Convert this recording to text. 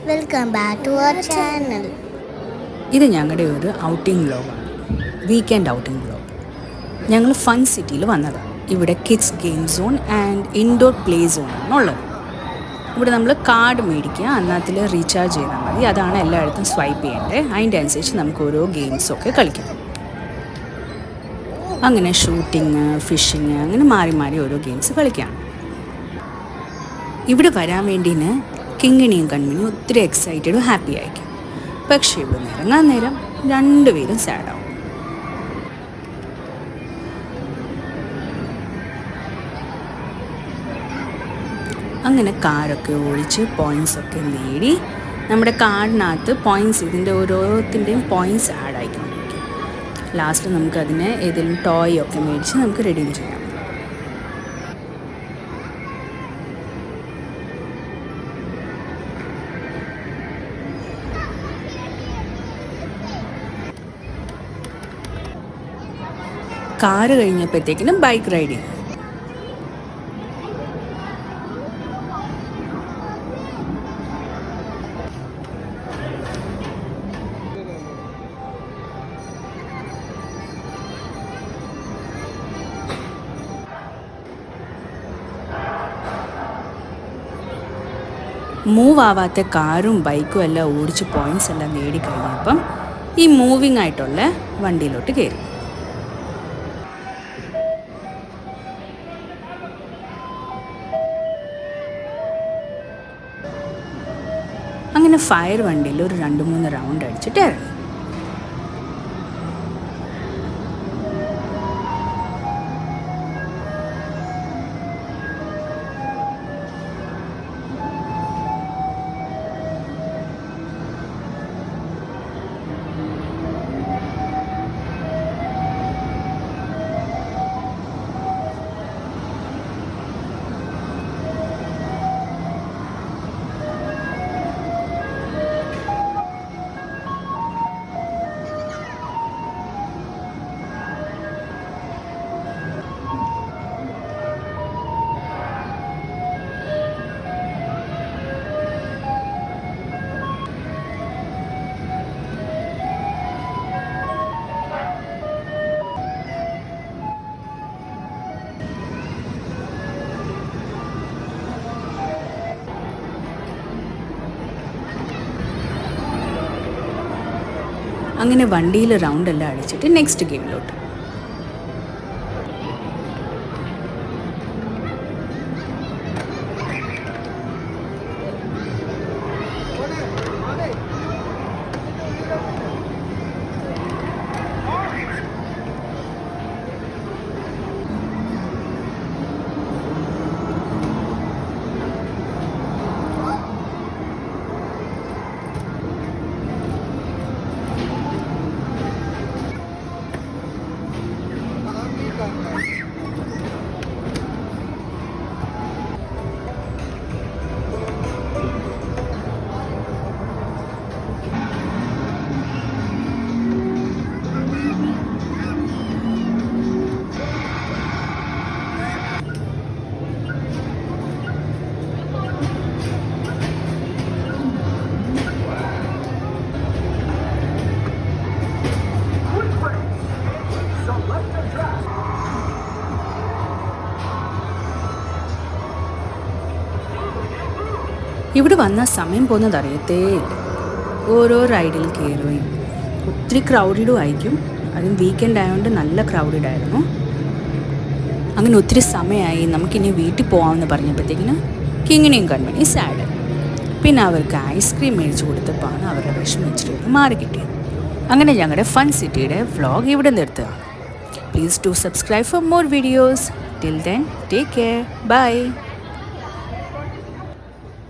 Welcome back to our channel. ഇത് ഞങ്ങളുടെ ഒരു ഔട്ടിംഗ് വ്ലോഗാണ്, വീക്കെൻഡ് ഔട്ടിംഗ് വ്ലോഗ്. ഞങ്ങൾ ഫൺ സിറ്റിയിൽ വന്നതാണ്. ഇവിടെ kids game zone and indoor play സോണാണ് ഉള്ളത്. ഇവിടെ നമ്മൾ കാർഡ് മേടിക്കുക, അന്നത്തിൽ റീചാർജ് ചെയ്താൽ മതി. അതാണ് എല്ലായിടത്തും സ്വൈപ്പ് ചെയ്യേണ്ടത്. അതിൻ്റെ അനുസരിച്ച് നമുക്ക് ഓരോ ഗെയിംസൊക്കെ കളിക്കാം. അങ്ങനെ ഷൂട്ടിങ്, ഫിഷിങ്, അങ്ങനെ മാറി മാറി ഓരോ ഗെയിംസ് കളിക്കാം. ഇവിടെ വരാൻ വേണ്ടിന് കിങ്ങിണിയും കൺമിനിയും ഒത്തിരി എക്സൈറ്റഡും ഹാപ്പി ആയിരിക്കും. പക്ഷേ ഇവിടെ നിന്ന് ഇറങ്ങാൻ നേരം രണ്ടുപേരും സാഡാവും. അങ്ങനെ കാറൊക്കെ ഓടിച്ച് പോയിൻസൊക്കെ നേടി നമ്മുടെ കാർഡിനകത്ത് പോയിൻറ്റ്സ്, ഇതിൻ്റെ ഓരോത്തിൻ്റെയും പോയിൻറ്റ്സ് ആഡ് ആയിക്കൊണ്ടിരിക്കും. ലാസ്റ്റ് നമുക്കതിനെ ഏതെങ്കിലും ടോയ് ഒക്കെ മേടിച്ച് നമുക്ക് റെഡീം ചെയ്യാം. കാറ് കഴിഞ്ഞപ്പോഴത്തേക്കിനും ബൈക്ക് റൈഡ് ചെയ്യും. മൂവ് ആവാത്ത കാറും ബൈക്കും എല്ലാം ഓടിച്ച് പോയിൻറ്റ്സ് എല്ലാം നേടിക്കഴിഞ്ഞപ്പം ഈ മൂവിങ് ആയിട്ടുള്ള വണ്ടിയിലോട്ട് കയറി. അങ്ങനെ ഫയർ വണ്ടിയിൽ ഒരു 2-3 റൗണ്ട് അടിച്ചിട്ട് ഇറങ്ങി. അങ്ങനെ വണ്ടിയിൽ റൗണ്ട് എല്ലാം അടിച്ചിട്ട് നെക്സ്റ്റ് ഗെയിമിലോട്ട്. ഇവിടെ വന്നാൽ സമയം പോകുന്നത് അറിയത്തേയില്ല. ഓരോ റൈഡിൽ കയറുകയും ഒത്തിരി ക്രൗഡഡും ആയിരിക്കും. അതും വീക്കെൻഡ് ആയതുകൊണ്ട് നല്ല ക്രൗഡഡ് ആയിരുന്നു. അങ്ങനെ ഒത്തിരി സമയമായി, നമുക്കിനി വീട്ടിൽ പോകാമെന്ന് പറഞ്ഞപ്പോഴത്തേക്കിന് കിങ്ങിണിയും കൺമണിയും സാഡ്. പിന്നെ അവർക്ക് ഐസ്ക്രീം മേടിച്ച് കൊടുത്തപ്പോഴാണ് അവരുടെ വിഷമം ഇച്ചിരി മാറി കിട്ടിയത്. അങ്ങനെ ഞങ്ങളുടെ ഫൺ സിറ്റിയുടെ വ്ളോഗ് ഇവിടെ നിർത്തുകയാണ്. Please do subscribe for more videos. Till then take care. By.